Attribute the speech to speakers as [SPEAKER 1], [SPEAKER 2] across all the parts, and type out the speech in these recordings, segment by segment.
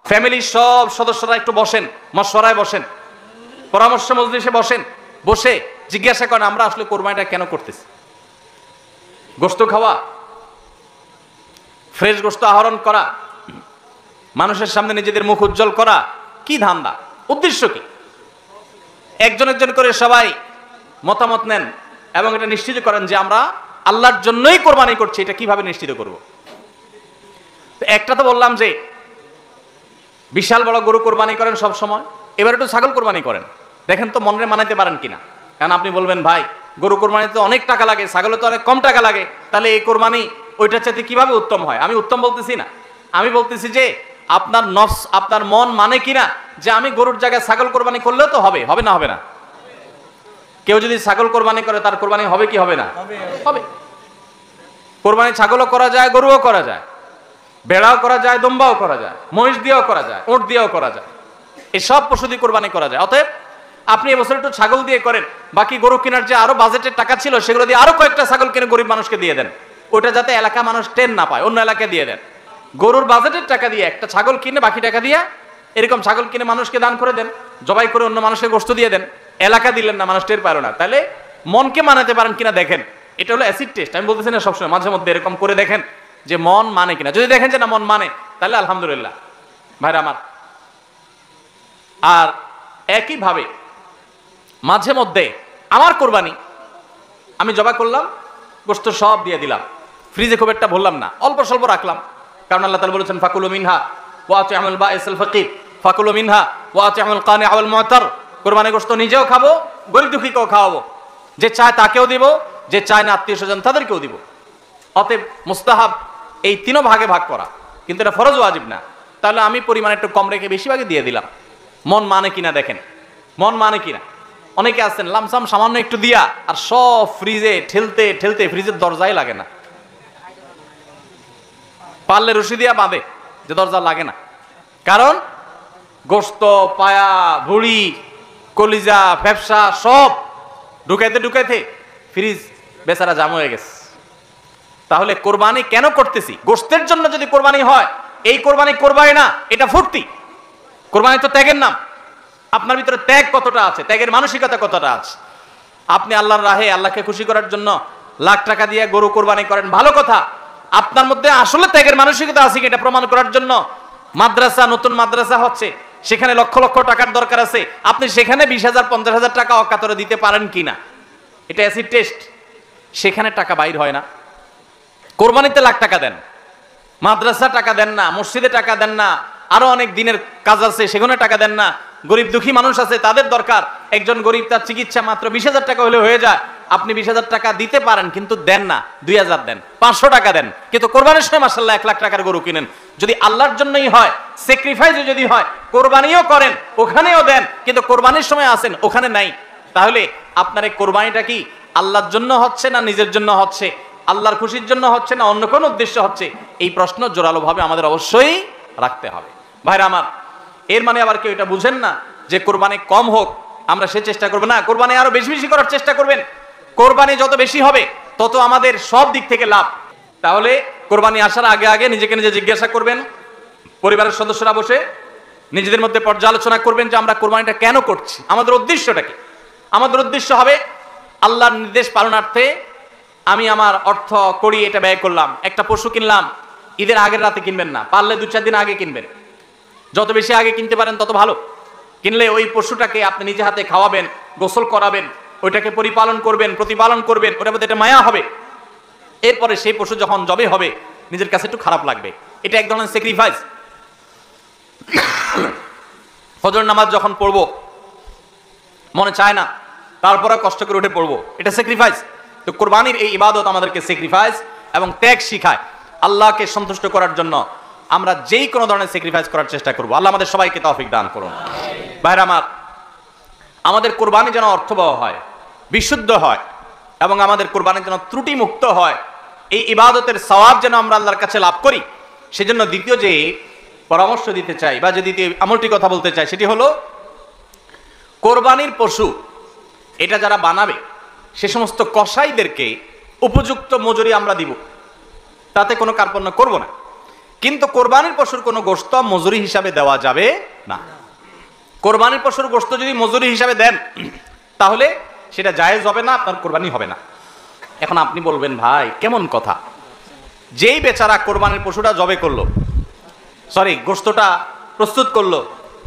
[SPEAKER 1] ফ্যামিলির সব সদস্যরা একটু বসেন, মশওয়ারায় বসেন, পরামর্শ মজলিসে বসেন, বসে জিজ্ঞাসা করেন আমরা আসলে কোরবানিটা কেন করতেছি। গোশত খাওয়া, ফ্রেশ গোশত আহরণ করা, মানুষের সামনে নিজেদের মুখ উজ্জ্বল করা, কি ধান্দা, উদ্দেশ্য কি? একজন একজন করে সবাই মতামত নেন এবং এটা নিশ্চিত করেন যে আমরা আল্লাহর জন্যই কোরবানি করছি। এটা কিভাবে নিশ্চিত করব? একটা তো বললাম যে বিশাল বড় গরু কোরবানি করেন সব সময়, এবার একটু ছাগল কোরবানি করেন, দেখেন তো মনে মানাইতে পারেন কিনা। কারণ আপনি বলবেন ভাই গরু কোরবানিতে অনেক টাকা লাগে, ছাগলে তো অনেক কম টাকা লাগে, তাহলে এই কোরবানি ওইটার চাইতে কিভাবে উত্তম হয়? আমি উত্তম বলতেছি না, আমি বলতেছি যে আপনার নফস, আপনার মন মানে কিনা যে আমি গরুর জায়গায় ছাগল কোরবানি করলেও তো হবে, হবে না হবে না? কেউ যদি ছাগল কোরবানি করে তার কোরবানি হবে কি হবে না? হবে। কোরবানি ছাগলও করা যায়, গরুও করা যায়, ভেড়াও করা যায়, দুম্বাও করা যায়, মহিষ দিয়েও করা যায়, উট দিয়েও করা যায়, এই সব পশু দিয়ে কোরবানি করা যায়। অতএব আপনি এবছর একটু ছাগল দিয়ে করেন, বাকি গরু কেনার যে আরো বাজেটের টাকা ছিল সেগুলো দিয়ে আরো কয়েকটা ছাগল কিনে গরিব মানুষকে দিয়ে দেন, ওটা যাতে এলাকা মানুষ টেন না পায়, অন্য এলাকায় দিয়ে দেন। গরুর বাজেটের টাকা দিয়ে একটা ছাগল কিনে বাকি টাকা দিয়ে এরকম ছাগল কিনে মানুষকে দান করে দেন, জবাই করে অন্য মানুষের গোশত দিয়ে দেন, এলাকা দিলেন না, মানুষ টের পারো না। তাহলে মনকে মানাতে পারেন কিনা দেখেন। এটা হলো অ্যাসিড টেস্ট, আমি বলতেছি না সবসময়, মাঝে মধ্যে এরকম করে দেখেন যে মন মানে কিনা। যদি দেখেন যে না মন মানে, তাহলে আলহামদুলিল্লাহ ভাইরা আমার। আর একইভাবে মাঝে মধ্যে আমার কোরবানি আমি জবাই করলাম, গোশত সব দিয়ে দিলাম, ফ্রিজে খুব একটা ভরলাম না, অল্প স্বল্প রাখলাম। কারণ আল্লাহ তাআলা বলেছেন ফাকুলু মিনহা ওয়া আতি'মুল বাঈসাল ফাকির, ফাকুলু মিনহা ওয়া আতি'মুল কানি' ওয়াল মু'তার। কোরবানি গোশত নিজেও খাবো, গরিব দুঃখীকেও খাওয়াবো, যে চায় তাকেও দিব, যে চায় না আত্মীয় স্বজন তাদেরকেও দিব। অতএব মুস্তাহাব এই তিনও ভাগে ভাগ করা, কিন্তু এটা ফরজ ওয়াজিব না। তাহলে আমি পরিমাণ একটু কম রেখে বেশিরভাগই দিয়ে দিলাম। মন মানে কিনা দেখেন, মন মানে কিনা। অনেকে আছেন লামসাম সামান্য একটু দিয়া আর সব ফ্রিজে ঠেলতে ঠেলতে ফ্রিজের দরজাই লাগে না, পারলে রশি দিয়া বাঁধে যে দরজা লাগে না। কারণ গোশত, পায়া, ভুড়ি, কলিজা, ফ্যাপসা সব ঢুকাইতে ঢুকাইতে ফ্রিজ বেচারা জাম হয়ে গেছে। তাহলে কোরবানি কেন করতেছি? গোশতের জন্য যদি কোরবানি হয়, এই কোরবানি করবাই না, এটা ফুর্তি। কোরবানি তো ত্যাগের নাম। আপনার ভিতরে ত্যাগ কতটা আছে, ত্যাগের মানসিকতা কতটা আছে। আপনি আল্লাহর রাহে, আল্লাহকে খুশি করার জন্য লাখ টাকা দিয়ে গরু কোরবানি করেন, ভালো কথা। আপনার মধ্যে আসলে ত্যাগের মানসিকতা আছে কি এটা প্রমাণ করার জন্য মাদ্রাসা, নতুন মাদ্রাসা হচ্ছে, সেখানে লক্ষ লক্ষ টাকার দরকার আছে, আপনি সেখানে 20,000 50,000 টাকা অকাতরে দিতে পারেন কিনা, এটা অ্যাসিড টেস্ট। সেখানে টাকা বাইর হয় না। কোরবানিতে লাখ টাকা দেন, মাদ্রাসা টাকা দেন না, মসজিদে টাকা দেন না, আরো অনেক দিনের কাজ আছে সেখানে টাকা দেন না। গরিব দুঃখী মানুষ আছে, তাদের দরকার। একজন গরিব তার চিকিৎসা মাত্র 20,000 টাকা হলে হয়ে যায়, আপনি 20,000 টাকা দিতে পারেন কিন্তু দেন না, 2,000 দেন, 500 টাকা দেন, কিন্তু কোরবানির সময় মাশাআল্লাহ 1 লাখ টাকার গরু কিনেন। যদি আল্লাহর জন্যই হয়, স্যাক্রিফাইস যদি হয়, কোরবানিও করেন, ওখানেও দেন, কিন্তু কোরবানির সময় আছেন ওখানে নাই, তাহলে আপনার এই কোরবানিটা কি আল্লাহর জন্য হচ্ছে না নিজের জন্য হচ্ছে, আল্লাহর খুশির জন্য হচ্ছে না অন্য কোনো উদ্দেশ্য হচ্ছে? এই প্রশ্ন জোরালোভাবে আমাদের অবশ্যই রাখতে হবে ভাইরা আমার। এর মানে আবার কেউ এটা বুঝেন না যে কোরবানি কম হোক আমরা সে চেষ্টা করবো না, কোরবানি আরো বেশি বেশি করার চেষ্টা করবেন। কোরবানি যত বেশি হবে তত আমাদের সব দিক থেকে লাভ। তাহলে কোরবানি আসার আগে আগে নিজেকে নিজে জিজ্ঞাসা করবেন, পরিবারের সদস্যরা বসে নিজেদের মধ্যে পর্যালোচনা করবেন যে আমরা কোরবানিটা কেন করছি, আমাদের উদ্দেশ্যটা কি। আমাদের উদ্দেশ্য হবে আল্লাহর নির্দেশ পালনার্থে আমি আমার অর্থ করি, এটা ব্যয় করলাম। একটা পশু কিনলাম, ঈদের আগের রাতে কিনবেন না, পারলে 2-4 দিন আগে কিনবেন। যত বেশি আগে কিনতে পারেন তত ভালো। কিনলে ওই পশুটাকে আপনি নিজে হাতে খাওয়াবেন, গোসল করাবেন, ওইটাকে পরিপালন করবেন, প্রতিপালন করবেন, ওটার মধ্যে একটা মায়া হবে। এরপরে সেই পশু যখন জবে হবে নিজের কাছে একটু খারাপ লাগবে, এটা এক ধরনের স্যাক্রিফাইস। ফজর নামাজ যখন পড়বো মনে চায় না, তারপরে কষ্ট করে উঠে পড়বো, এটা স্যাক্রিফাইস। তো কোরবানির এই ইবাদত আমাদেরকে স্যাক্রিফাইস এবং ত্যাগ শিখায়। আল্লাহকে সন্তুষ্ট করার জন্য আমরা যেই কোনো ধরনের স্যাক্রিফাইস করার চেষ্টা করব। আল্লাহ আমাদের সবাইকে তৌফিক দান করুন। ভাইরা আমার, আমাদের কোরবানি যেন অর্থবহ হয়, বিশুদ্ধ হয় এবং আমাদের কোরবানি যেন ত্রুটি মুক্ত হয়, এই ইবাদতের সওয়াব যেন আমরা আল্লাহর কাছে লাভ করি, সেজন্য দ্বিতীয় যে পরামর্শ দিতে চাই বা যে দ্বিতীয় আমলটি কথা বলতে চাই সেটি হলো কোরবানির পশু এটা যারা বানাবে সে সমস্ত কসাইদেরকে উপযুক্ত মজুরি আমরা দিব, তাতে কোনো কার্পণ্য করব না। কিন্তু কোরবানির পশুর কোনো গোশত মজুরি হিসাবে দেওয়া যাবে না। কোরবানির পশুর গোশত যদি মজুরি হিসাবে দেন তাহলে সেটা জায়েজ হবে না, আপনার কোরবানি হবে না। এখন আপনি বলবেন ভাই কেমন কথা, যেই বেচারা কোরবানির পশুটা জবে করলো, সরি গোশতটা প্রস্তুত করলো,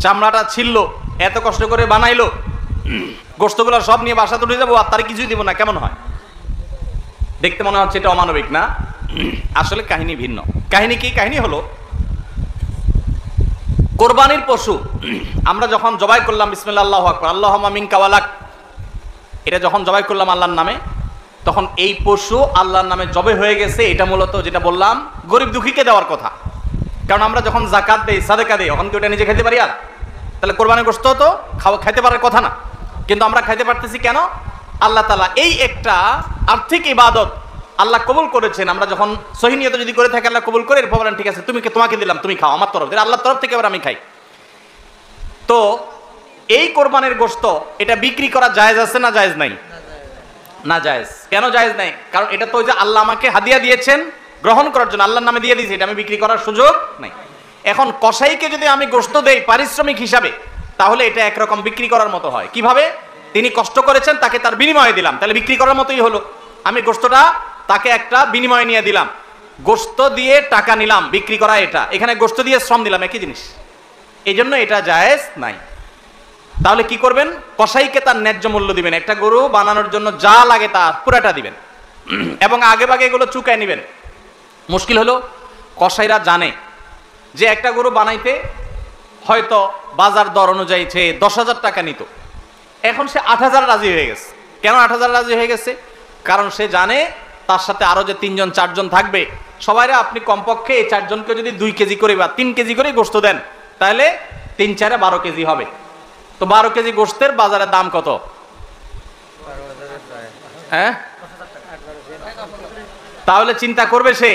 [SPEAKER 1] চামড়াটা ছিললো, এত কষ্ট করে বানাইলো, গোশতগুলো সব নিয়ে বাসা তুলে যাবো আর তার কিছুই দিব না, কেমন হয়? দেখতে মনে হচ্ছে এটা অমানবিক না? আসলে কাহিনী ভিন্ন। কাহিনী কি? কাহিনী হলো কোরবানির পশু আমরা যখন জবাই করলাম বিসমিল্লাহ আল্লাহু আকবার আল্লাহুম্মা মিনকা ওয়ালাক, এটা যখন জবাই করলাম আল্লাহর নামে, তখন এই পশু আল্লাহর নামে জবে হয়ে গেছে। এটা মূলত যেটা বললাম গরিব দুঃখীকে দেওয়ার কথা, কারণ আমরা যখন জাকাত দেই, সাদেকা দেই, তখন কি ওটা নিজে খেতে পারি? আর তাহলে কোরবানির গোশত তো খাইতে পারার কথা না, কিন্তু আমরা খাইতে পারতেছি কেন? আল্লাহ তাআলা এই একটা আর্থিক ইবাদত আল্লাহ কবুল করেছেন। আমরা যখন সহি নিয়ত যদি করে থাকি আল্লাহ কবুল করে, এরপর বলেন ঠিক আছে তোমাকে দিলাম, তুমি খাও আমার তরফ থেকে, আল্লাহর তরফ থেকে এবার আমি খাই। তো এই কোরবানির গোশত এটা বিক্রি করা জায়েজ আছে না জায়েজ নাই? না জায়েজ। কেন জায়েজ নাই? কারণ এটা তো ওই যে আল্লাহ আমাকে হাদিয়া দিয়েছেন গ্রহণ করার জন্য, আল্লাহর নামে দিয়ে দিয়েছি, এটা আমি বিক্রি করার সুযোগ নাই। এখন কসাইকে যদি আমি গোশত দেই পারিশ্রমিক হিসাবে, তাহলে এটা একরকম বিক্রি করার মতো হয়। কিভাবে? তিনি কষ্ট করেছেন, তাকে তার বিনিময়ে দিলাম, তাহলে বিক্রি করার মতোই হলো। আমি গোশতটা তাকে একটা বিনিময়ে নিয়ে দিলাম, গোশত দিয়ে টাকা নিলাম, বিক্রি করা এটা, এখানে গোশত দিয়ে শ্রম দিলাম, একই জিনিস। এই জন্য এটা জায়েজ নাই। তাহলে কি করবেন? কসাইকে তার ন্যায্য মূল্য দিবেন, একটা গরু বানানোর জন্য যা লাগে তা পুরাটা দিবেন এবং আগে ভাগে এগুলো চুকায় নেবেন। মুশকিল হলো কসাইরা জানে যে একটা গরু বানাইতে হয়তো বাজার দর অনুযায়ী সে 10,000 টাকা নিত, এখন সে 8,000 রাজি হয়ে গেছে। কেন 8,000 রাজি হয়ে গেছে? কারণ সে জানে তার সাথে আরো যে 3জন 4জন থাকবে, সবাইরা আপনি কমপক্ষে এই 4 জনকে যদি 2 কেজি করে বা 3 কেজি করে গোশত দেন, তাহলে 3 4 12 কেজি হবে। তো 12 কেজি গোশতের বাজারের দাম কত? হ্যাঁ, তাহলে চিন্তা করবে সে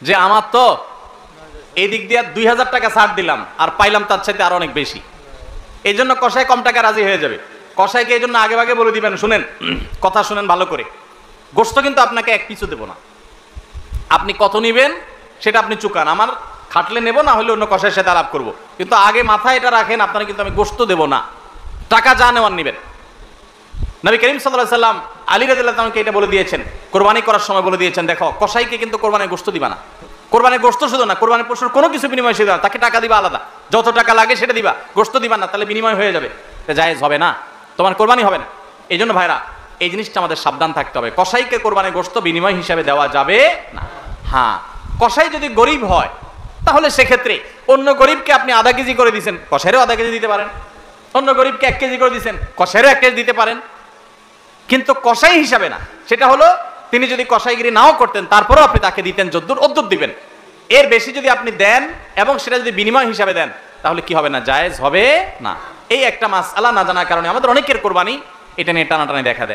[SPEAKER 1] যে আমার তো এই দিক দিয়ে 2,000 টাকা ছাড় দিলাম আর পাইলাম তার চাইতে আরো অনেক বেশি। এই জন্য কসাই কম টাকা রাজি হয়ে যাবে। কসাইকে এই জন্য আগে ভাগে বলে দিবেন, শুনেন কথা শুনেন ভালো করে, গোশত কিন্তু আপনাকে এক পিছু দেবো না, আপনি কত নিবেন সেটা আপনি চুকান, আমার খাটলে নেব, না হলে অন্য কসাইয়ের সাথে আলাপ করবো, কিন্তু আগে মাথায় এটা রাখেন আপনারা কিন্তু আমি গোশত দেবো না, টাকা যা নেওয়ার নিবেন। নবী করিম সাল্লাল্লাহু আলাইহি ওয়াসাল্লাম আলী রাদিয়াল্লাহু তাআলাকে এটা বলে দিয়েছেন, কোরবানি করার সময় বলে দিয়েছেন, দেখো কসাইকে কিন্তু কোরবানির গোশত দিবা না, কোরবানির গোশত শুধু না, কোরবানির পশুর কোনো কিছু বিনিময় দিবা না, তাকে টাকা দিবা আলাদা, যত টাকা লাগে সেটা দিবা, গোশত দিবা না, তাহলে বিনিময় হয়ে যাবে, এটা জায়েজ হবে না, তোমার কোরবানি হবে না। এই জন্য ভাইরা এই জিনিসটা আমাদের সাবধান থাকতে হবে, কসাইকে কোরবানির গোশত বিনিময় হিসাবে দেওয়া যাবে না। হ্যাঁ, কসাই যদি গরিব হয় তাহলে সেক্ষেত্রে অন্য গরিবকে আপনি আধা কেজি করে দিচ্ছেন, কসাইরও আধা কেজি দিতে পারেন, অন্য গরিবকে 1 কেজি করে দিচ্ছেন, কসাইরও 1 কেজি দিতে পারেন, কিন্তু কসাই হিসাবে না। সেটা হলো তিনি যদি কসাইগিরি নাও করতেন তারপরেও আপনি তাকে দিতেন যদ্দুর অদ্দুর দিবেন, এর বেশি যদি আপনি দেন এবং সেটা যদি বিনিময় হিসাবে দেন তাহলে কি হবে না? জায়েজ হবে না। এই একটা মাসআলা না জানার কারণে আমাদের অনেকের কোরবানি এটা নিয়ে টানাটানি দেখা দেয়।